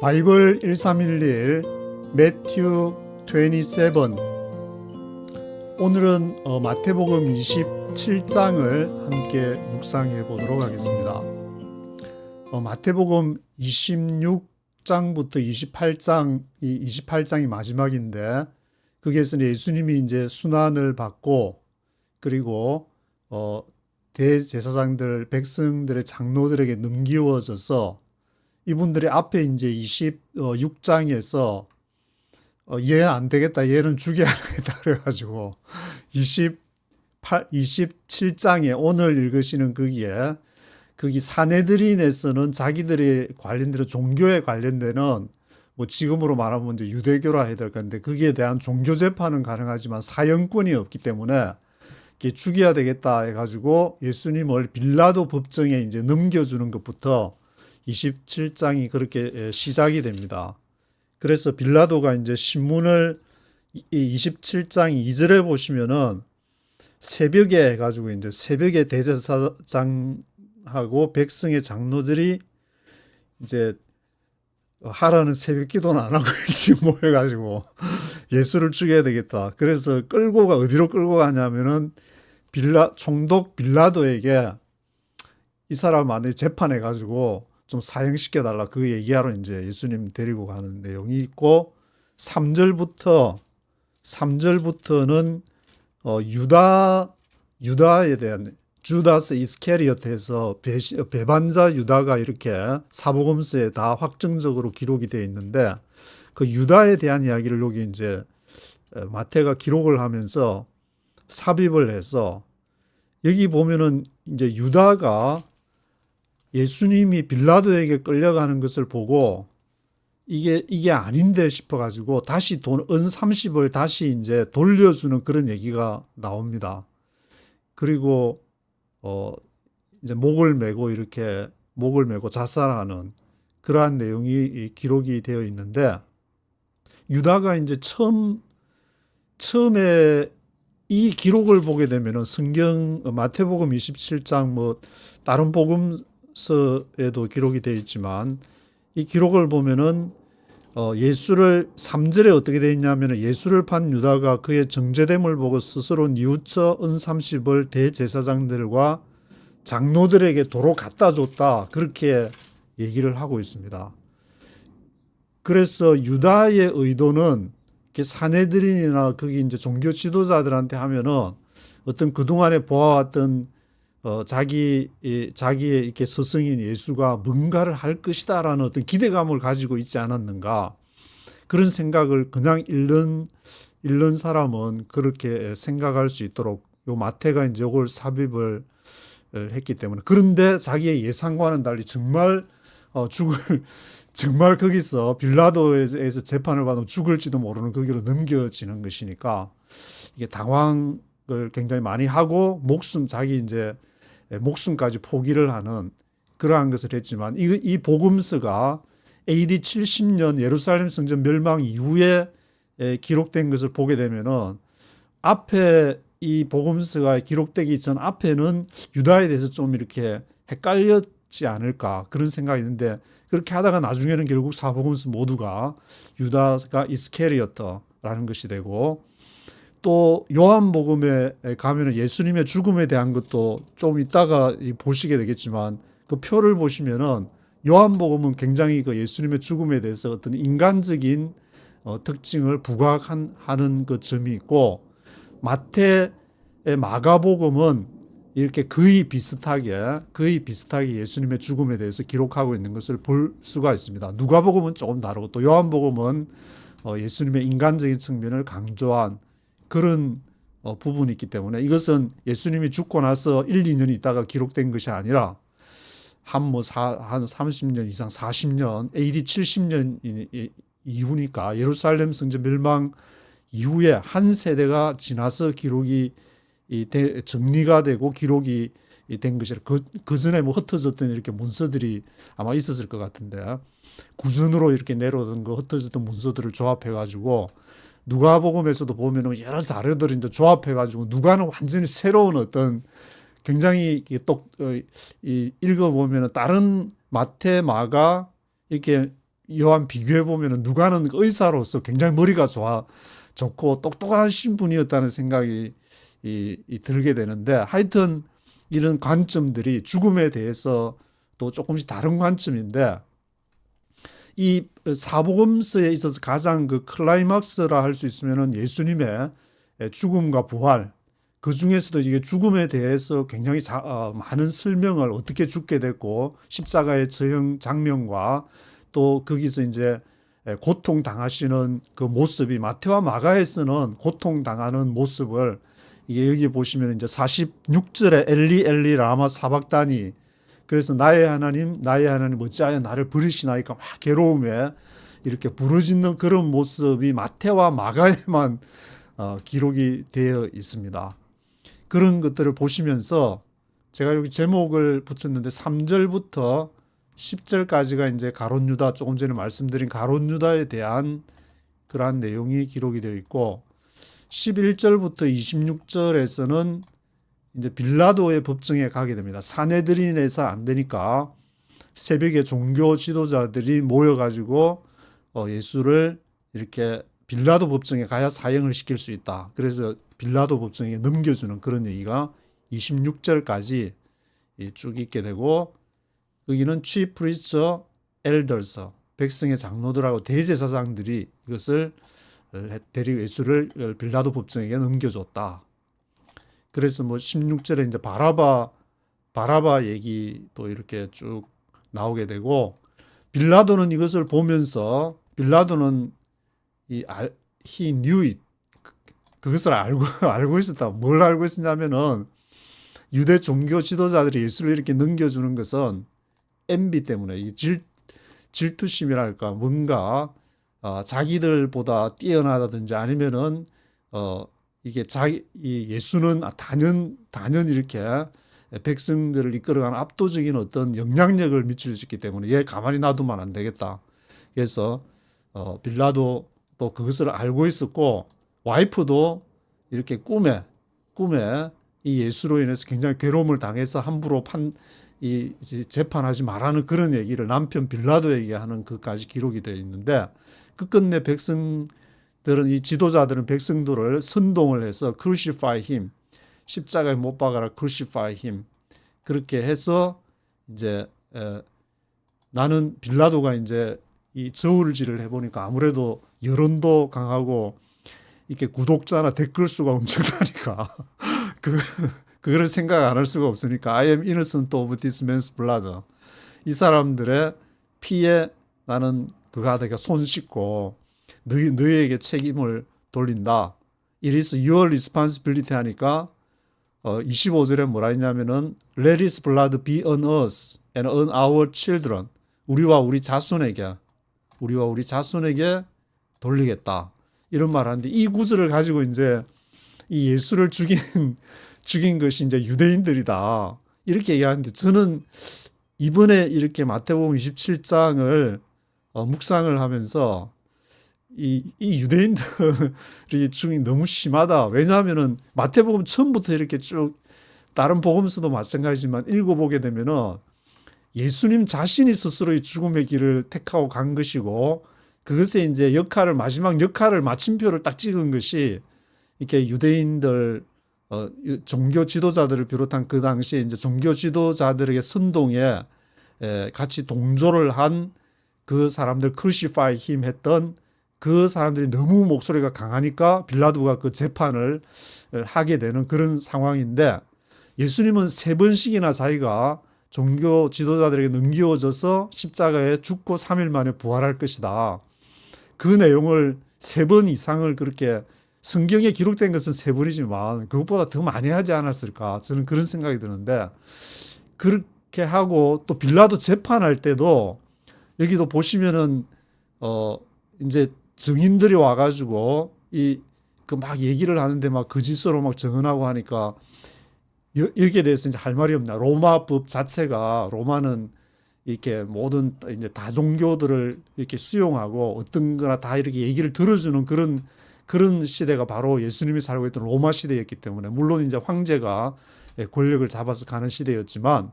바이블 1311 매튜 27. 오늘은 마태복음 27장을 함께 묵상해 보도록 하겠습니다. 마태복음 26장부터 28장이 마지막인데, 거기에서는 예수님이 이제 순환을 받고, 그리고 대제사장들, 백성들의 장로들에게 넘기워져서 이분들이 앞에 이제 26장에서 얘 안 되겠다, 얘는 죽여야 되겠다 그래가지고 27장에 오늘 읽으시는 거기 사내들인에서는 자기들이 관련되는 종교에 관련되는, 뭐 지금으로 말하면 이제 유대교라 해야 될 건데, 거기에 대한 종교 재판은 가능하지만 사형권이 없기 때문에 이게 죽여야 되겠다 해가지고 예수님을 빌라도 법정에 이제 넘겨주는 것부터 27장이 그렇게 시작이 됩니다. 그래서 빌라도가 이제 신문을 27장 2절에 보시면은 새벽에 해가지고 이제 새벽에 대제사장하고 백성의 장로들이 이제 하라는 새벽 기도는 안 하고 일찍 모여가지고 예수를 죽여야 되겠다. 그래서 어디로 끌고 가냐면은 총독 빌라도에게 이 사람 안에 재판해가지고 좀 사형시켜달라, 그 얘기하러 이제 예수님 데리고 가는 내용이 있고, 3절부터는 유다에 대한, 주다스 이스케리오트에서 배반자 유다가 이렇게 사복음서에 다 확정적으로 기록이 되어 있는데, 그 유다에 대한 이야기를 여기 이제 마태가 기록을 하면서 삽입을 해서, 여기 보면은 이제 유다가 예수님이 빌라도에게 끌려가는 것을 보고 이게 아닌데 싶어가지고 다시 은 30을 다시 이제 돌려주는 그런 얘기가 나옵니다. 그리고 이제 목을 메고 자살하는 그러한 내용이 기록이 되어 있는데, 유다가 이제 처음에 이 기록을 보게 되면은 마태복음 27장, 뭐 다른 복음서에도 기록이 되어 있지만, 이 기록을 보면은 예수를 3절에 어떻게 되어 있냐면은, 예수를 판 유다가 그의 정죄됨을 보고 스스로 뉘우쳐 은 30을 대제사장들과 장로들에게 도로 갖다 줬다, 그렇게 얘기를 하고 있습니다. 그래서 유다의 의도는 사내들인이나 거기 이제 종교 지도자들한테 하면은 어떤 그동안에 보아왔던 자기의 이렇게 스승인 예수가 뭔가를 할 것이다라는 어떤 기대감을 가지고 있지 않았는가, 그런 생각을 그냥 읽는 사람은 그렇게 생각할 수 있도록 요 마태가 이제 이걸 삽입을 했기 때문에. 그런데 자기의 예상과는 달리 정말 정말 거기서 빌라도에서 재판을 받으면 죽을지도 모르는 거기로 넘겨지는 것이니까, 이게 당황을 굉장히 많이 하고 자기 이제 목숨까지 포기를 하는 그러한 것을 했지만, 이 복음서가 AD 70년 예루살렘 성전 멸망 이후에 기록된 것을 보게 되면은, 앞에 이 복음서가 기록되기 전 앞에는 유다에 대해서 좀 이렇게 헷갈렸지 않을까, 그런 생각이 있는데, 그렇게 하다가 나중에는 결국 사복음서 모두가 유다가 이스케리오트라는 것이 되고, 또 요한복음에 가면은 예수님의 죽음에 대한 것도 좀 이따가 보시게 되겠지만, 그 표를 보시면은 요한복음은 굉장히 그 예수님의 죽음에 대해서 어떤 인간적인 특징을 부각하는 그 점이 있고, 마가복음은 이렇게 거의 비슷하게 예수님의 죽음에 대해서 기록하고 있는 것을 볼 수가 있습니다. 누가복음은 조금 다르고, 또 요한복음은 예수님의 인간적인 측면을 강조한 그런 부분이 있기 때문에, 이것은 예수님이 죽고 나서 1-2년 있다가 기록된 것이 아니라 한 30년 이상, 40년, AD 70년 이후니까, 예루살렘 성전 멸망 이후에 한 세대가 지나서 기록이 정리가 되고 기록이 된 것이라. 그 전에 뭐 흩어졌던 이렇게 문서들이 아마 있었을 것 같은데, 구전으로 이렇게 내려오던 그 흩어졌던 문서들을 조합해가지고, 누가복음에서도 보면은 여러 자료들을 이제 조합해가지고, 누가는 완전히 새로운 어떤 굉장히 읽어보면은 다른 마태, 마가 이렇게 요한 비교해 보면은 누가는 의사로서 굉장히 머리가 좋고 똑똑하신 분이었다는 생각이 들게 되는데, 하여튼 이런 관점들이 죽음에 대해서 또 조금씩 다른 관점인데, 이 사복음서에 있어서 가장 그 클라이막스라 할 수 있으면은 예수님의 죽음과 부활, 그 중에서도 이게 죽음에 대해서 굉장히 많은 설명을, 어떻게 죽게 됐고 십자가의 처형 장면과 또 거기서 이제 고통 당하시는 그 모습이, 마태와 마가에서는 고통 당하는 모습을, 이게 여기 보시면 이제 46절에 엘리 엘리 라마 사박다니, 그래서 나의 하나님 어찌하여 나를 버리시나이까 막 괴로움에 이렇게 부르짖는 그런 모습이 마태와 마가에만 기록이 되어 있습니다. 그런 것들을 보시면서 제가 여기 제목을 붙였는데 3절부터 10절까지가 이제 가룟 유다, 조금 전에 말씀드린 가룟 유다에 대한 그러한 내용이 기록이 되어 있고, 11절부터 26절에서는 이제 빌라도의 법정에 가게 됩니다. 사내들인에서 안 되니까 새벽에 종교 지도자들이 모여가지고 예수를 이렇게 빌라도 법정에 가야 사형을 시킬 수 있다. 그래서 빌라도 법정에 넘겨주는 그런 얘기가 26절까지 쭉 있게 되고, 여기는 chief priests, elders, 백성의 장로들하고 대제사장들이 이것을 데리고 예수를 빌라도 법정에게 넘겨줬다. 그래서 뭐 16절에 이제 바라바 얘기도 이렇게 쭉 나오게 되고, 빌라도는 이것을 보면서, 빌라도는 he knew it, 그것을 알고 있었다. 뭘 알고 있었냐면은, 유대 종교 지도자들이 예수를 이렇게 넘겨주는 것은 envy 때문에, 이 질투심이랄까, 뭔가 자기들보다 뛰어나다든지 아니면은 이게 이 예수는 단연 이렇게 백성들을 이끌어가는 압도적인 어떤 영향력을 미칠 수 있기 때문에 얘 가만히 놔두면 안 되겠다. 그래서 빌라도 또 그것을 알고 있었고, 와이프도 이렇게 꿈에 이 예수로 인해서 굉장히 괴로움을 당해서 함부로 재판하지 말라는 그런 얘기를 남편 빌라도에게 하는 것까지 기록이 되어 있는데, 끝끝내 이 지도자들은 백성들을 선동을 해서 crucify him, 십자가에 못 박아라, crucify him, 그렇게 해서 이제 나는 빌라도가 이제 이 저울질을 해보니까 아무래도 여론도 강하고 이렇게 구독자나 댓글 수가 엄청나니까 그거를 생각 안 할 수가 없으니까 I am innocent of this man's blood, 이 사람들의 피에 나는 그가 되게 손 씻고 너희에게 책임을 돌린다. It is your responsibility 하니까 25절에 뭐라 했냐면은 Let his blood be on us and on our children, 우리와 우리 자손에게 돌리겠다, 이런 말 하는데, 이 구절을 가지고 이제 이 예수를 죽인 것이 이제 유대인들이다, 이렇게 얘기하는데, 저는 이번에 이렇게 마태복음 27장을 묵상을 하면서 이 유대인들이 죽인 너무 심하다. 왜냐하면은 마태복음 처음부터 이렇게 쭉, 다른 복음서도 마찬가지지만 읽어보게 되면은 예수님 자신이 스스로 이 죽음의 길을 택하고 간 것이고, 그것에 이제 마지막 역할을, 마침표를 딱 찍은 것이 이렇게 유대인들, 종교 지도자들을 비롯한 그 당시에 이제 종교 지도자들에게 선동에 같이 동조를 한 그 사람들, crucify him 했던 그 사람들이 너무 목소리가 강하니까 빌라도가 그 재판을 하게 되는 그런 상황인데, 예수님은 3번씩이나 자기가 종교 지도자들에게 넘겨져서 십자가에 죽고 3일 만에 부활할 것이다, 그 내용을 3번 이상을, 그렇게 성경에 기록된 것은 3번이지만 그것보다 더 많이 하지 않았을까, 저는 그런 생각이 드는데, 그렇게 하고 또 빌라도 재판할 때도 여기도 보시면은 이제 증인들이 와가지고 그 막 얘기를 하는데 막 거짓으로 막 증언하고 하니까 여기에 대해서 이제 할 말이 없나. 로마법 자체가, 로마는 이렇게 모든 이제 다종교들을 이렇게 수용하고 어떤 거나 다 이렇게 얘기를 들어주는 그런 시대가 바로 예수님이 살고 있던 로마 시대였기 때문에, 물론 이제 황제가 권력을 잡아서 가는 시대였지만,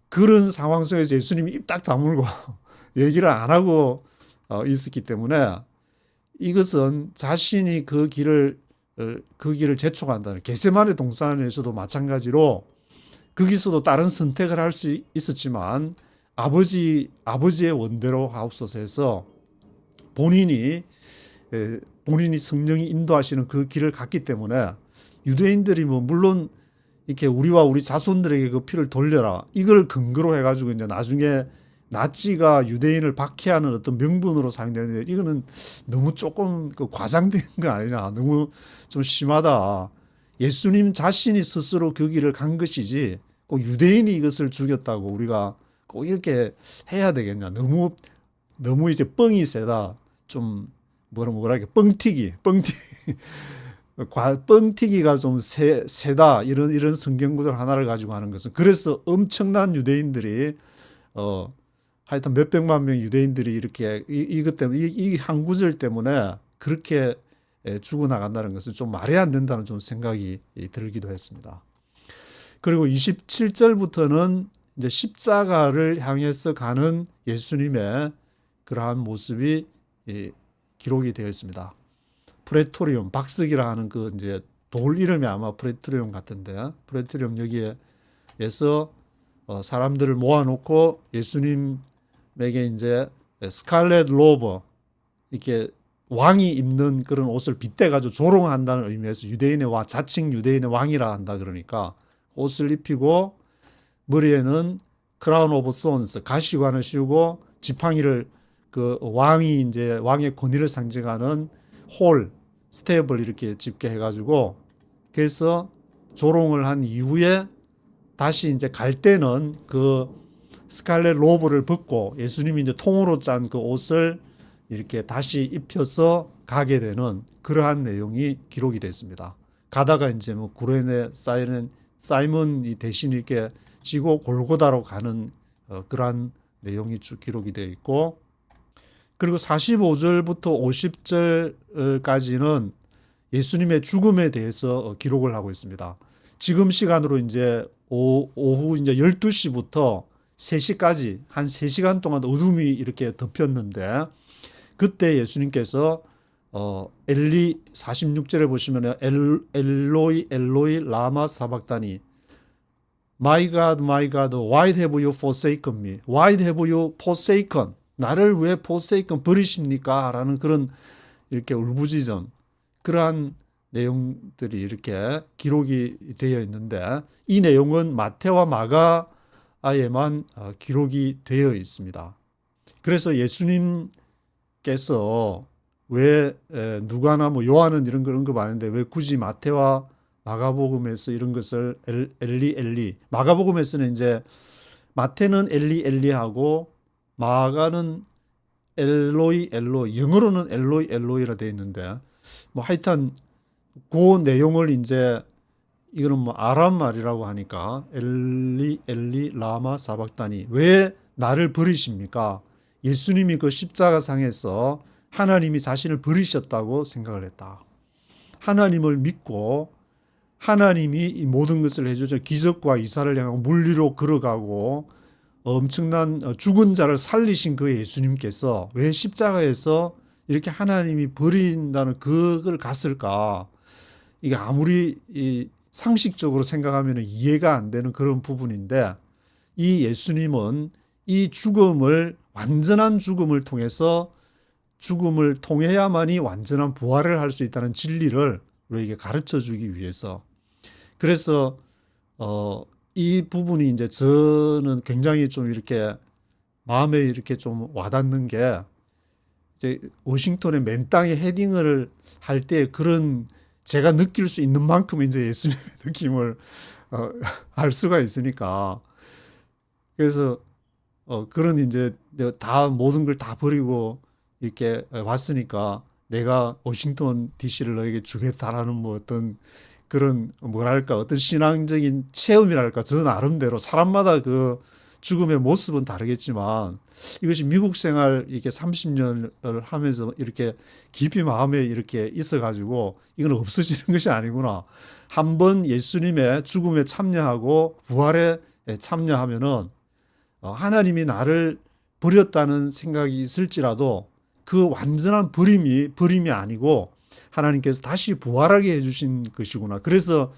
그런 상황 속에서 예수님이 입 딱 다물고 얘기를 안 하고 있었기 때문에 이것은 자신이 그 길을 재촉한다는 겟세마네 동산에서도 마찬가지로 거기서도 다른 선택을 할 수 있었지만 아버지의 원대로 하옵소서 해서 본인이 성령이 인도하시는 그 길을 갔기 때문에 유대인들이 뭐 물론 이렇게 우리와 우리 자손들에게 그 피를 돌려라 이걸 근거로 해가지고 이제 나중에 나치가 유대인을 박해하는 어떤 명분으로 사용되는데 이거는 너무 조금 그 과장된 거 아니냐, 너무 좀 심하다. 예수님 자신이 스스로 그 길을 간 것이지 꼭 유대인이 이것을 죽였다고 우리가 꼭 이렇게 해야 되겠냐, 너무 이제 뻥이 세다. 좀 뭐랄까 뻥튀기가 좀 세다 이런 성경 구절 하나를 가지고 하는 것은, 그래서 엄청난 유대인들이 하여튼 몇백만 명 유대인들이 이렇게 이것 때문에 이 한 구절 때문에 그렇게 죽어나간다는 것은 좀 말이 안 된다는 좀 생각이 들기도 했습니다. 그리고 27절부터는 이제 십자가를 향해서 가는 예수님의 그러한 모습이 기록이 되어 있습니다. 프레토리움, 박석이라 하는 그 이제 돌 이름이 아마 프레토리움 같은데, 프레토리움 여기에서 사람들을 모아놓고 예수님에게 이제 스칼렛 로브, 이렇게 왕이 입는 그런 옷을 빗대가지고 조롱한다는 의미에서 자칭 유대인의 왕이라 한다 그러니까 옷을 입히고 머리에는 크라운 오브 론스, 가시관을 씌우고 지팡이를 그 왕이 이제 왕의 권위를 상징하는 스텝을 이렇게 짚게 해가지고, 그래서 조롱을 한 이후에 다시 이제 갈 때는 그 스칼렛 로브를 벗고 예수님이 이제 통으로 짠 그 옷을 이렇게 다시 입혀서 가게 되는 그러한 내용이 기록이 됐습니다. 가다가 이제 뭐 구레네 사이먼이 대신 이렇게 지고 골고다로 가는 그러한 내용이 쭉 기록이 되어 있고, 그리고 45절부터 50절까지는 예수님의 죽음에 대해서 기록을 하고 있습니다. 지금 시간으로 이제 오후 이제 12시부터 3시까지 한 3시간 동안 어둠이 이렇게 덮였는데, 그때 예수님께서 46절에 보시면 엘로이 엘로이 라마 사박다니, My God, my God, why have you forsaken me? Why have you forsaken? 나를 왜 forsaken 버리십니까? 라는 그런 이렇게 울부짖은 그러한 내용들이 이렇게 기록이 되어 있는데, 이 내용은 마태와 마가에만 기록이 되어 있습니다. 그래서 예수님께서 왜 누가나 뭐 요한은 그런 거 많은데 왜 굳이 마태와 마가복음에서 이런 것을 엘리 마가복음에서는 이제 마태는 엘리하고 마가는 엘로이 영어로는 엘로이라 되어 있는데, 뭐 하여튼 그 내용을 이제 이거는 뭐 아람 말이라고 하니까 엘리 라마 사박다니, 왜 나를 버리십니까? 예수님이 그 십자가상에서 하나님이 자신을 버리셨다고 생각을 했다. 하나님을 믿고 하나님이 이 모든 것을 해주죠. 기적과 이사를 향하고 물 위로 걸어가고 엄청난 죽은 자를 살리신 그 예수님께서 왜 십자가에서 이렇게 하나님이 버린다는 그걸 갔을까? 이게 아무리 상식적으로 생각하면 이해가 안 되는 그런 부분인데, 이 예수님은 이 완전한 죽음을 통해서 죽음을 통해야만이 완전한 부활을 할 수 있다는 진리를 우리에게 가르쳐 주기 위해서, 그래서 이 부분이 이제 저는 굉장히 좀 이렇게 마음에 이렇게 좀 와닿는 게, 이제 워싱턴의 맨 땅에 헤딩을 할 때 그런 제가 느낄 수 있는 만큼 이제 예수님의 느낌을 알 수가 있으니까, 그래서 그런 이제 다 모든 걸 다 버리고 이렇게 왔으니까 내가 워싱턴 DC를 너에게 주겠다라는 뭐 어떤 그런 뭐랄까 어떤 신앙적인 체험이랄까, 저 나름대로 사람마다 그 죽음의 모습은 다르겠지만 이것이 미국 생활 이렇게 30년을 하면서 이렇게 깊이 마음에 이렇게 있어가지고 이건 없어지는 것이 아니구나. 한번 예수님의 죽음에 참여하고 부활에 참여하면은 하나님이 나를 버렸다는 생각이 있을지라도 그 완전한 버림이 아니고 하나님께서 다시 부활하게 해주신 것이구나. 그래서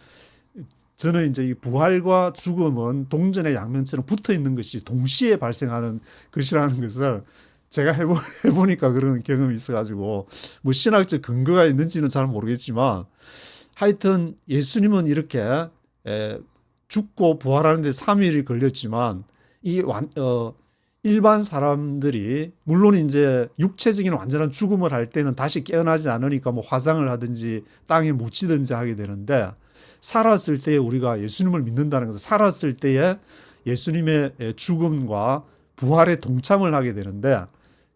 저는 이제 이 부활과 죽음은 동전의 양면처럼 붙어 있는 것이 동시에 발생하는 것이라는 것을 제가 해보니까 그런 경험이 있어가지고 뭐 신학적 근거가 있는지는 잘 모르겠지만 하여튼 예수님은 이렇게 죽고 부활하는 데 3일이 걸렸지만 일반 사람들이 물론 이제 육체적인 완전한 죽음을 할 때는 다시 깨어나지 않으니까 뭐 화상을 하든지 땅에 묻히든지 하게 되는데 살았을 때 우리가 예수님을 믿는다는 것은 살았을 때에 예수님의 죽음과 부활에 동참을 하게 되는데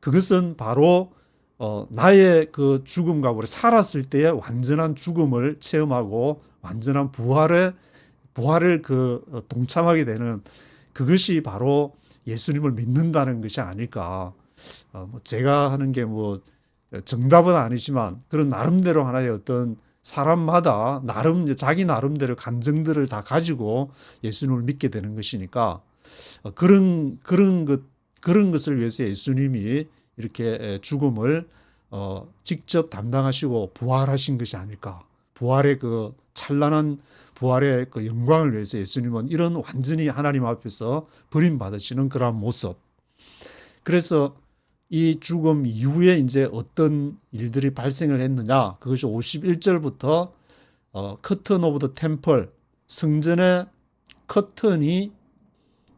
그것은 바로 나의 그 죽음과 우리 살았을 때의 완전한 죽음을 체험하고 완전한 부활을 동참하게 되는 그것이 바로 예수님을 믿는다는 것이 아닐까. 제가 하는 게 뭐 정답은 아니지만 그런 나름대로 하나의 어떤 사람마다 자기 나름대로 감정들을 다 가지고 예수님을 믿게 되는 것이니까 그런 것을 위해서 예수님이 이렇게 죽음을 직접 담당하시고 부활하신 것이 아닐까. 부활의 그 찬란한 부활의 그 영광을 위해서 예수님은 이런 완전히 하나님 앞에서 버림받으시는 그러한 모습. 그래서 이 죽음 이후에 이제 어떤 일들이 발생을 했느냐. 그것이 51절부터 커튼 오브 더 템플, 성전의 커튼이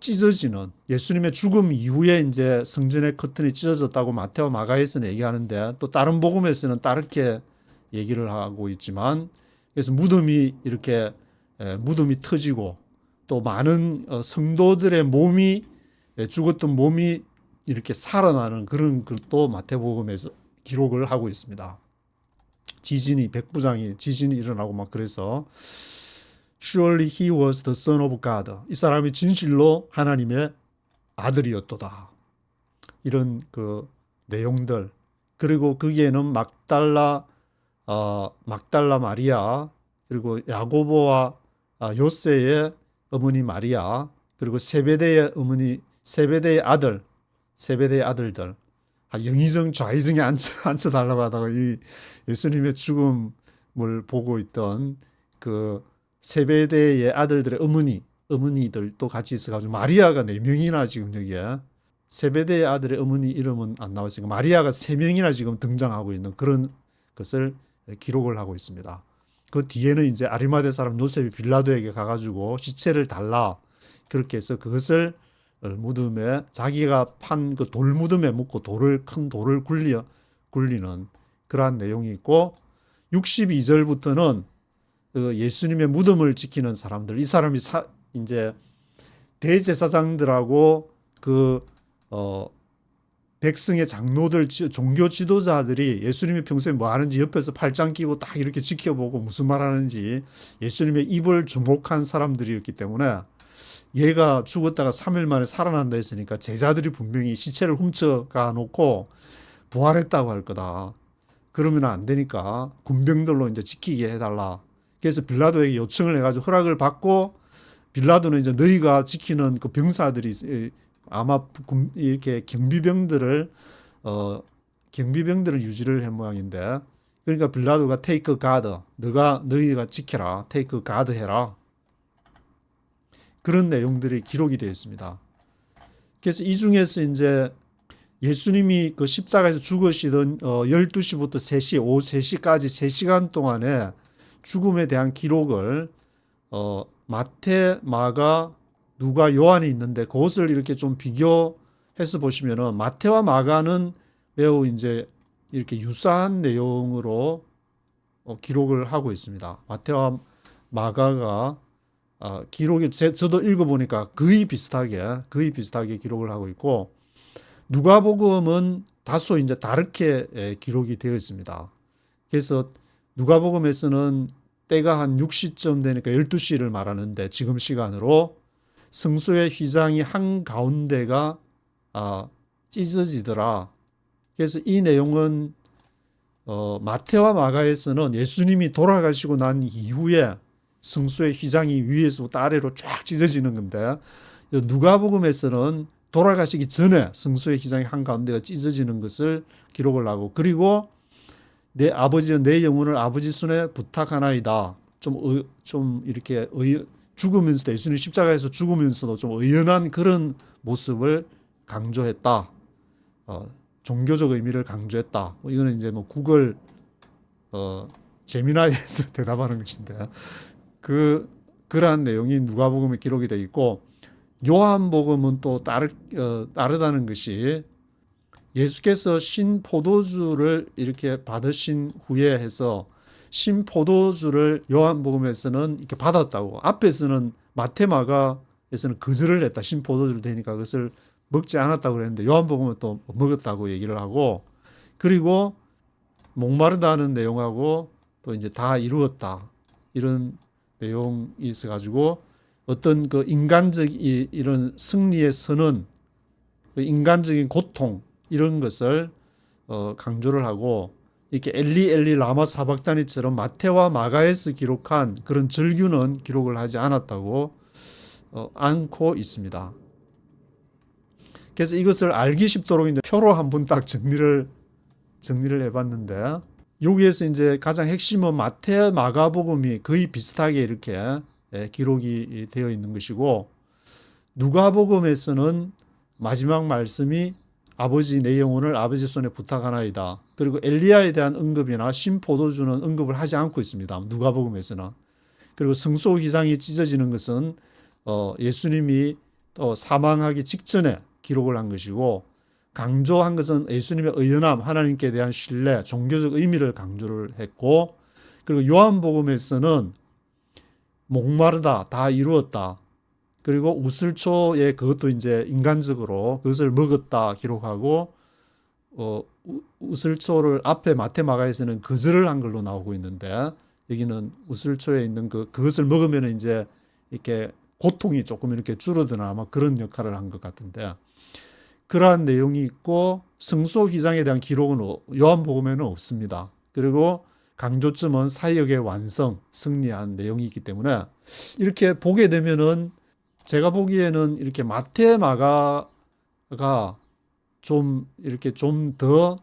찢어지는, 예수님의 죽음 이후에 이제 성전의 커튼이 찢어졌다고 마태와 마가에서는 얘기하는데 또 다른 복음에서는 다르게 얘기를 하고 있지만, 그래서 무덤이 터지고 또 많은 성도들의 죽었던 몸이 이렇게 살아나는 그런 것도 마태복음에서 기록을 하고 있습니다. 백부장이 지진이 일어나고 막 그래서 Surely he was the son of God. 이 사람이 진실로 하나님의 아들이었도다. 이런 그 내용들. 그리고 거기에는 막달라 마리아, 그리고 야고보와 요새의 어머니 마리아, 그리고 세베대의 아들들. 영의정 좌의정에 앉혀달라고 하다가 이 예수님의 죽음을 보고 있던 그 세베대의 아들들의 어머니들도 같이 있어가지고 마리아가 4명이나 지금 여기에, 세베대의 아들의 어머니 이름은 안 나와 있으니까 마리아가 3명이나 지금 등장하고 있는 그런 것을 기록을 하고 있습니다. 그 뒤에는 이제 아리마대 사람 요셉이 빌라도에게 가가지고 시체를 달라, 그렇게 해서 그것을 무덤에 자기가 판 그 돌무덤에 묻고 큰 돌을 굴리는 그러한 내용이 있고, 62절부터는 예수님의 무덤을 지키는 사람들, 이 사람이 이제 대제사장들하고 백성의 장로들, 종교 지도자들이 예수님이 평소에 뭐 하는지 옆에서 팔짱 끼고 딱 이렇게 지켜보고 무슨 말 하는지 예수님의 입을 주목한 사람들이었기 때문에, 얘가 죽었다가 3일 만에 살아난다 했으니까 제자들이 분명히 시체를 훔쳐가 놓고 부활했다고 할 거다. 그러면 안 되니까 군병들로 이제 지키게 해달라. 그래서 빌라도에게 요청을 해가지고 허락을 받고, 빌라도는 이제 너희가 지키는 그 병사들이 아마 이렇게 경비병들을 유지를 한 모양인데, 그러니까 빌라도가 take guard, 너희가 지켜라, take guard 해라. 그런 내용들이 기록이 되어 있습니다. 그래서 이 중에서 이제 예수님이 그 십자가에서 죽으시던 12시부터 3시, 오후 3시까지 3시간 동안에 죽음에 대한 기록을 마태, 마가, 누가, 요한이 있는데 그것을 이렇게 좀 비교해서 보시면은 마태와 마가는 매우 이제 이렇게 유사한 내용으로 기록을 하고 있습니다. 마태와 마가가 기록이 저도 읽어보니까 거의 비슷하게 기록을 하고 있고, 누가복음은 다소 이제 다르게 기록이 되어 있습니다. 그래서 누가복음에서는 때가 한 6시쯤 되니까 12시를 말하는데 지금 시간으로 성소의 휘장이 한가운데가 찢어지더라. 그래서 이 내용은 마태와 마가에서는 예수님이 돌아가시고 난 이후에 성소의 휘장이 위에서부터 아래로 쫙 찢어지는 건데, 누가복음에서는 돌아가시기 전에 성소의 휘장의 한가운데가 찢어지는 것을 기록을 하고, 그리고 내 아버지여 내 영혼을 아버지 손에 부탁하나이다. 좀 이렇게 죽으면서도, 예수님 십자가에서 죽으면서도 좀 의연한 그런 모습을 강조했다. 종교적 의미를 강조했다. 이거는 이제 뭐 구글 제미나이에서 대답하는 것인데, 그러한 내용이 누가복음에 기록이 되어 있고, 요한복음은 또 다르다는 것이, 예수께서 신포도주를 이렇게 받으신 후에 해서 신포도주를 요한복음에서는 이렇게 받았다고, 앞에서는 마테마가에서는 거절을 했다. 신포도주를 되니까 그것을 먹지 않았다고 그랬는데 요한복음은 또 먹었다고 얘기를 하고, 그리고 목마르다는 내용하고 또 이제 다 이루었다 이런 내용이 있어가지고, 어떤 그 인간적 이런 승리의 선언, 그 인간적인 고통 이런 것을 강조를 하고, 이렇게 엘리 엘리 라마 사박다니처럼 마태와 마가에서 기록한 그런 절규는 기록을 하지 않았다고 않고 있습니다. 그래서 이것을 알기 쉽도록 이제 표로 한번 딱 정리를 해봤는데, 여기에서 이제 가장 핵심은 마태 마가복음이 거의 비슷하게 이렇게 기록이 되어 있는 것이고, 누가복음에서는 마지막 말씀이 아버지 내 영혼을 아버지 손에 부탁하나이다. 그리고 엘리야에 대한 언급이나 신포도주는 언급을 하지 않고 있습니다. 누가복음에서는. 그리고 성소 휘장이 찢어지는 것은 예수님이 또 사망하기 직전에 기록을 한 것이고, 강조한 것은 예수님의 의연함, 하나님께 대한 신뢰, 종교적 의미를 강조를 했고, 그리고 요한복음에서는 목마르다, 다 이루었다. 그리고 우슬초에 그것도 이제 인간적으로 그것을 먹었다 기록하고, 우슬초를 앞에 마테마가에서는 거절을 한 걸로 나오고 있는데, 여기는 우슬초에 있는 그것을 먹으면 이제 이렇게 고통이 조금 이렇게 줄어드나 아마 그런 역할을 한 것 같은데, 그러한 내용이 있고, 성소 휘장에 대한 기록은 요한복음에는 없습니다. 그리고 강조점은 사역의 완성, 승리한 내용이 있기 때문에, 이렇게 보게 되면은 제가 보기에는 이렇게 마태 마가가 좀 이렇게 좀 더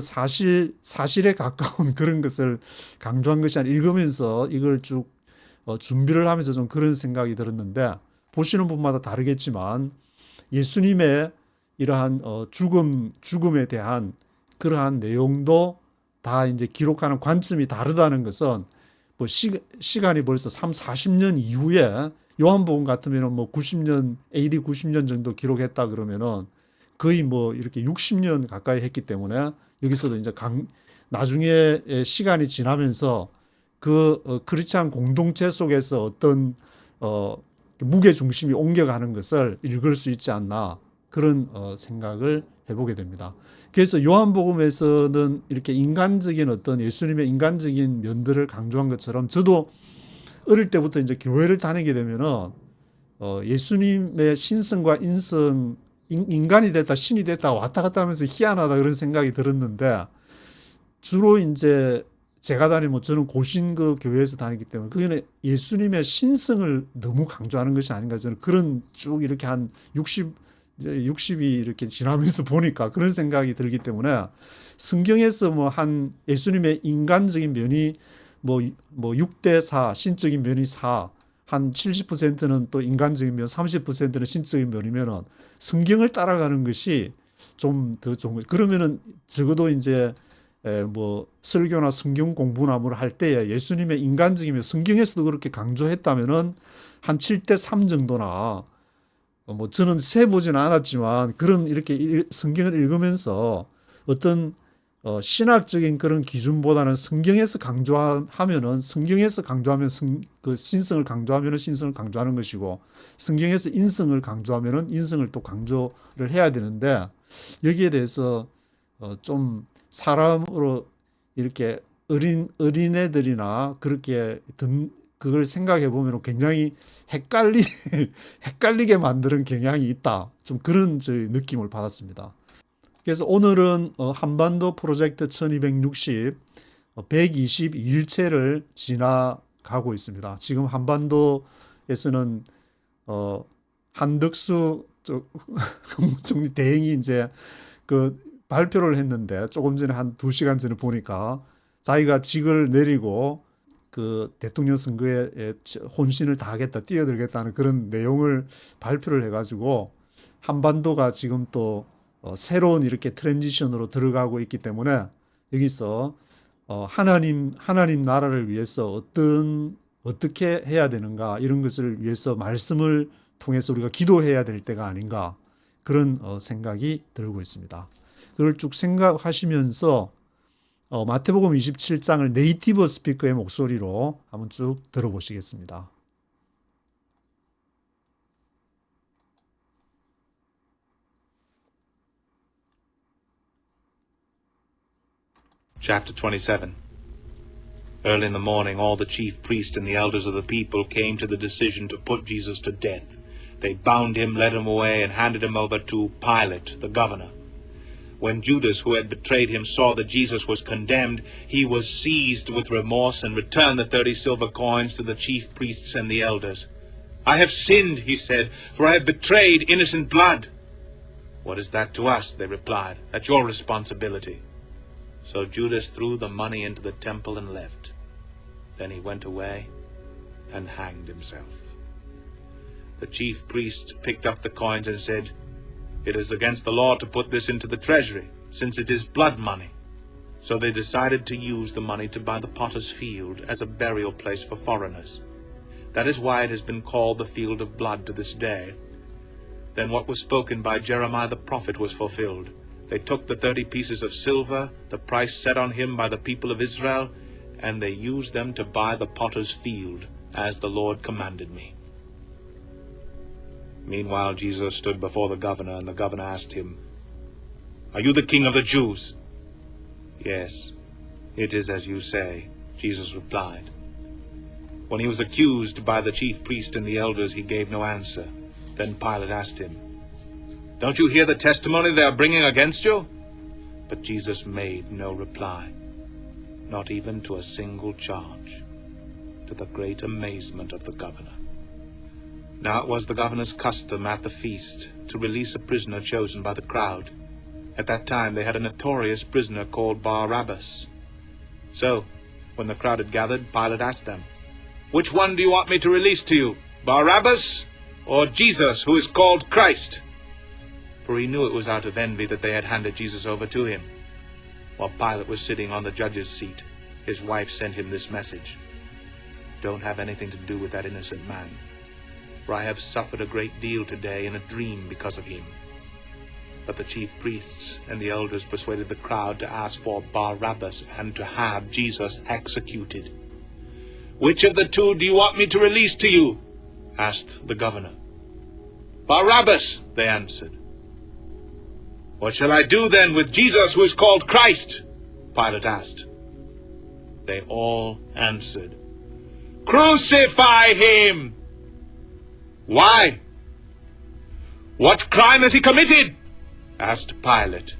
사실에 가까운 그런 것을 강조한 것이 아니라, 읽으면서 이걸 쭉 준비를 하면서 좀 그런 생각이 들었는데, 보시는 분마다 다르겠지만 예수님의 이러한 죽음에 대한 그러한 내용도 다 이제 기록하는 관점이 다르다는 것은, 뭐 시간이 벌써 40년 이후에 요한복음 같으면 뭐 90년, AD 90년 정도 기록했다 그러면은 거의 뭐 이렇게 60년 가까이 했기 때문에, 여기서도 이제 나중에 시간이 지나면서 그 크리스찬 공동체 속에서 어떤 무게 중심이 옮겨가는 것을 읽을 수 있지 않나, 그런 생각을 해보게 됩니다. 그래서 요한복음에서는 이렇게 인간적인 어떤 예수님의 인간적인 면들을 강조한 것처럼, 저도 어릴 때부터 이제 교회를 다니게 되면은 예수님의 신성과 인성, 인간이 됐다 신이 됐다 왔다 갔다 하면서 희한하다 그런 생각이 들었는데, 주로 이제 제가 다니면, 저는 고신그 교회에서 다니기 때문에 그게 예수님의 신성을 너무 강조하는 것이 아닌가, 저는 그런 쭉 이렇게 한 60이 이렇게 지나면서 보니까 그런 생각이 들기 때문에, 성경에서 뭐 한 예수님의 인간적인 면이 뭐 6대 4, 신적인 면이 4, 한 70%는 또 인간적인 면, 30%는 신적인 면이면은 성경을 따라가는 것이 좀 더 좋은 거죠. 그러면은 적어도 이제 뭐 설교나 성경 공부나 뭘 할 때에 예수님의 인간적인 면, 성경에서도 그렇게 강조했다면은 한 7대 3 정도나, 뭐 저는 세보지는 않았지만 그런 이렇게 성경을 읽으면서 어떤 신학적인 그런 기준보다는 성경에서 강조하면은 그 신성을 강조하면은 신성을 강조하는 것이고, 성경에서 인성을 강조하면은 인성을 또 강조를 해야 되는데, 여기에 대해서 좀 사람으로 이렇게 어린애들이나 그렇게 그걸 생각해 보면 굉장히 헷갈리게 만드는 경향이 있다. 좀 그런 느낌을 받았습니다. 그래서 오늘은 한반도 프로젝트 1260 122일째를 지나가고 있습니다. 지금 한반도에서는 한덕수 국무총리 대행이 이제 그 발표를 했는데 조금 전에 한 2시간 전에 보니까 자기가 직을 내리고 그 대통령 선거에 혼신을 다하겠다, 뛰어들겠다는 그런 내용을 발표를 해가지고 한반도가 지금 또 새로운 이렇게 트랜지션으로 들어가고 있기 때문에 여기서 하나님 나라를 위해서 어떻게 해야 되는가 이런 것을 위해서 말씀을 통해서 우리가 기도해야 될 때가 아닌가 그런 생각이 들고 있습니다. 그걸 쭉 생각하시면서 마태복음 27장을 네이티브 스피커의 목소리로 한번 쭉 들어보시겠습니다. Chapter 27. Early in the morning, all the chief priests and the elders of the people came to the decision to put Jesus to death. They bound him, led him away, and handed him over to Pilate, the governor. When Judas, who had betrayed him, saw that Jesus was condemned, he was seized with remorse and returned the 30 silver coins to the chief priests and the elders. "I have sinned," he said, "for I have betrayed innocent blood." "What is that to us?" they replied. "That's your responsibility." So Judas threw the money into the temple and left. Then he went away and hanged himself. The chief priests picked up the coins and said, "It is against the law to put this into the treasury, since it is blood money." So they decided to use the money to buy the potter's field as a burial place for foreigners. That is why it has been called the field of blood to this day. Then what was spoken by Jeremiah the prophet was fulfilled. They took the 30 pieces of silver, the price set on him by the people of Israel, and they used them to buy the potter's field, as the Lord commanded me. Meanwhile Jesus stood before the governor, and the governor asked him, "Are you the king of the Jews?" "Yes, it is as you say," Jesus replied. When he was accused by the chief priest and the elders, he gave no answer. Then Pilate asked him, "Don't you hear the testimony they are bringing against you?" But Jesus made no reply, not even to a single charge, to the great amazement of the governor. Now it was the governor's custom at the feast to release a prisoner chosen by the crowd. At that time they had a notorious prisoner called Barabbas. So, when the crowd had gathered, Pilate asked them, "Which one do you want me to release to you, Barabbas or Jesus, who is called Christ?" For he knew it was out of envy that they had handed Jesus over to him. While Pilate was sitting on the judge's seat, his wife sent him this message: "Don't have anything to do with that innocent man, for I have suffered a great deal today in a dream because of him." But the chief priests and the elders persuaded the crowd to ask for Barabbas and to have Jesus executed. "Which of the two do you want me to release to you?" asked the governor. "Barabbas," they answered. "What shall I do then with Jesus, who is called Christ?" Pilate asked. They all answered, "Crucify him!" "Why? What crime has he committed?" asked Pilate.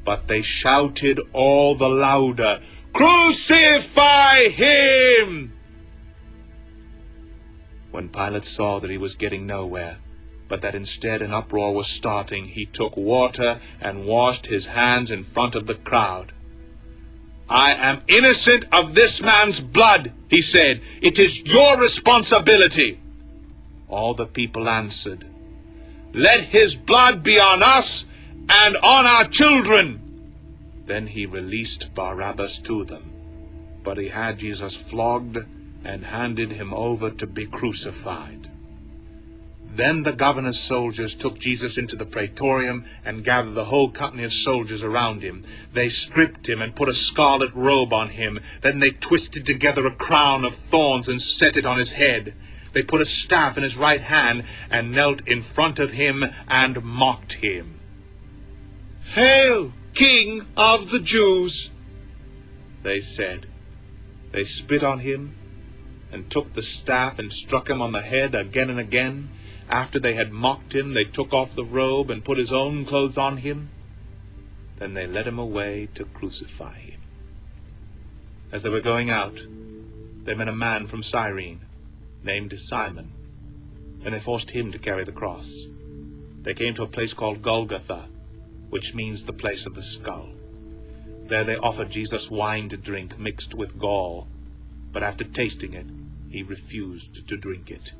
But they shouted all the louder, "Crucify him!" When Pilate saw that he was getting nowhere, but that instead an uproar was starting, he took water and washed his hands in front of the crowd. "I am innocent of this man's blood," he said. "It is your responsibility." All the people answered, "Let his blood be on us and on our children." Then he released Barabbas to them, but he had Jesus flogged and handed him over to be crucified. Then the governor's soldiers took Jesus into the praetorium and gathered the whole company of soldiers around him. They stripped him and put a scarlet robe on him. Then they twisted together a crown of thorns and set it on his head. They put a staff in his right hand and knelt in front of him and mocked him. "Hail, King of the Jews!" they said. They spit on him and took the staff and struck him on the head again and again. After they had mocked him, they took off the robe and put his own clothes on him. Then they led him away to crucify him. As they were going out, they met a man from Cyrene named Simon, and they forced him to carry the cross. They came to a place called Golgotha, which means the place of the skull. There they offered Jesus wine to drink mixed with gall, but after tasting it, he refused to drink it.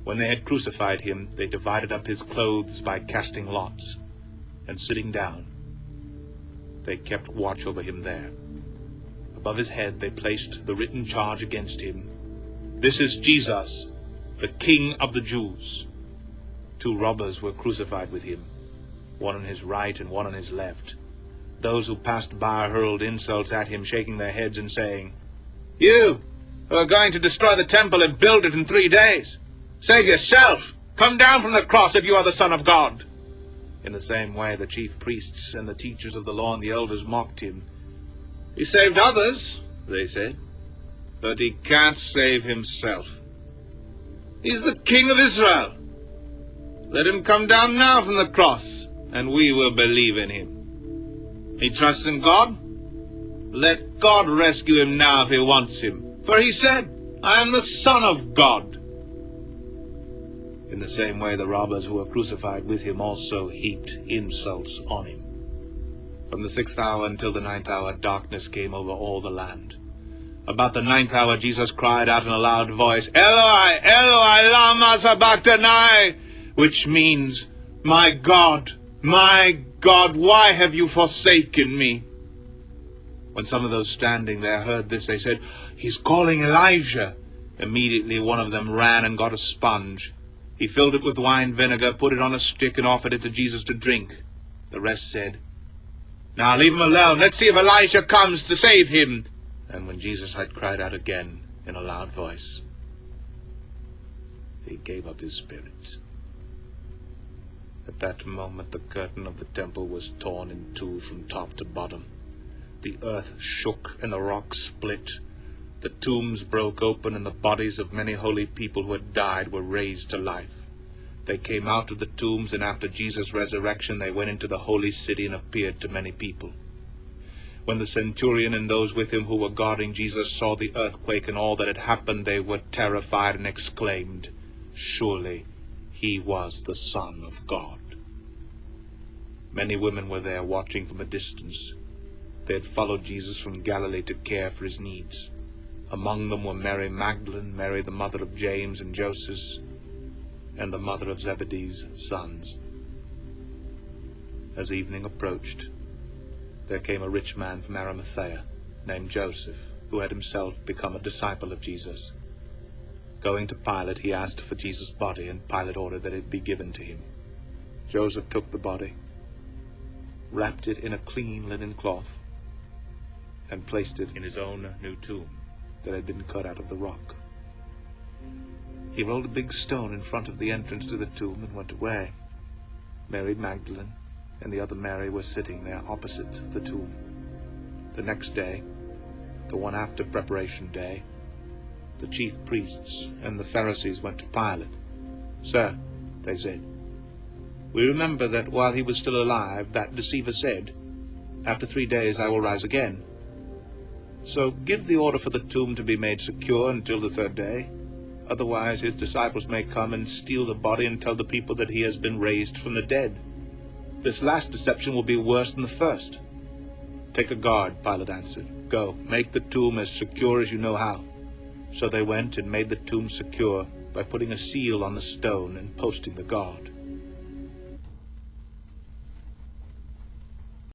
When they had crucified him, they divided up his clothes by casting lots, and sitting down, they kept watch over him there. Above his head they placed the written charge against him, "This is Jesus, the King of the Jews." 2 robbers were crucified with him, one on his right and one on his left. Those who passed by hurled insults at him, shaking their heads and saying, "You who are going to destroy the temple and build it in 3 days, save yourself! Come down from the cross if you are the Son of God!" In the same way, the chief priests and the teachers of the law and the elders mocked him. "He saved others," they said, "but he can't save himself. He's the King of Israel. Let him come down now from the cross, and we will believe in him. He trusts in God? Let God rescue him now if he wants him. For he said, 'I am the Son of God.'" In the same way, the robbers who were crucified with him also heaped insults on him. From the 6th hour until the 9th hour, darkness came over all the land. About the 9th hour, Jesus cried out in a loud voice, "Eloi, Eloi, lama sabachthani," which means, my God, why have you forsaken me?" When some of those standing there heard this, they said, "He's calling Elijah." Immediately one of them ran and got a sponge. He filled it with wine vinegar, put it on a stick, and offered it to Jesus to drink. The rest said, "Now leave him alone. Let's see if Elijah comes to save him." And when Jesus had cried out again in a loud voice, he gave up his spirit. At that moment the curtain of the temple was torn in two from top to bottom. The earth shook and the rocks split. The tombs broke open, and the bodies of many holy people who had died were raised to life. They came out of the tombs, and after Jesus' resurrection they went into the holy city and appeared to many people. When the centurion and those with him who were guarding Jesus saw the earthquake and all that had happened, they were terrified and exclaimed, "Surely he was the Son of God." Many women were there watching from a distance. They had followed Jesus from Galilee to care for his needs. Among them were Mary Magdalene, Mary the mother of James and Joseph, and the mother of Zebedee's sons. As evening approached, there came a rich man from Arimathea, named Joseph, who had himself become a disciple of Jesus. Going to Pilate, he asked for Jesus' body, and Pilate ordered that it be given to him. Joseph took the body, wrapped it in a clean linen cloth, and placed it in his own new tomb that had been cut out of the rock. He rolled a big stone in front of the entrance to the tomb and went away. Mary Magdalene and the other Mary were sitting there opposite the tomb. The next day, the one after Preparation Day, the chief priests and the Pharisees went to Pilate. "Sir," they said, "we remember that while he was still alive, that deceiver said, 'After 3 days I will rise again.' So give the order for the tomb to be made secure until the 3rd day. Otherwise his disciples may come and steal the body and tell the people that he has been raised from the dead. This last deception will be worse than the first." "Take a guard," Pilate answered. "Go, make the tomb as secure as you know how." So they went and made the tomb secure by putting a seal on the stone and posting the guard.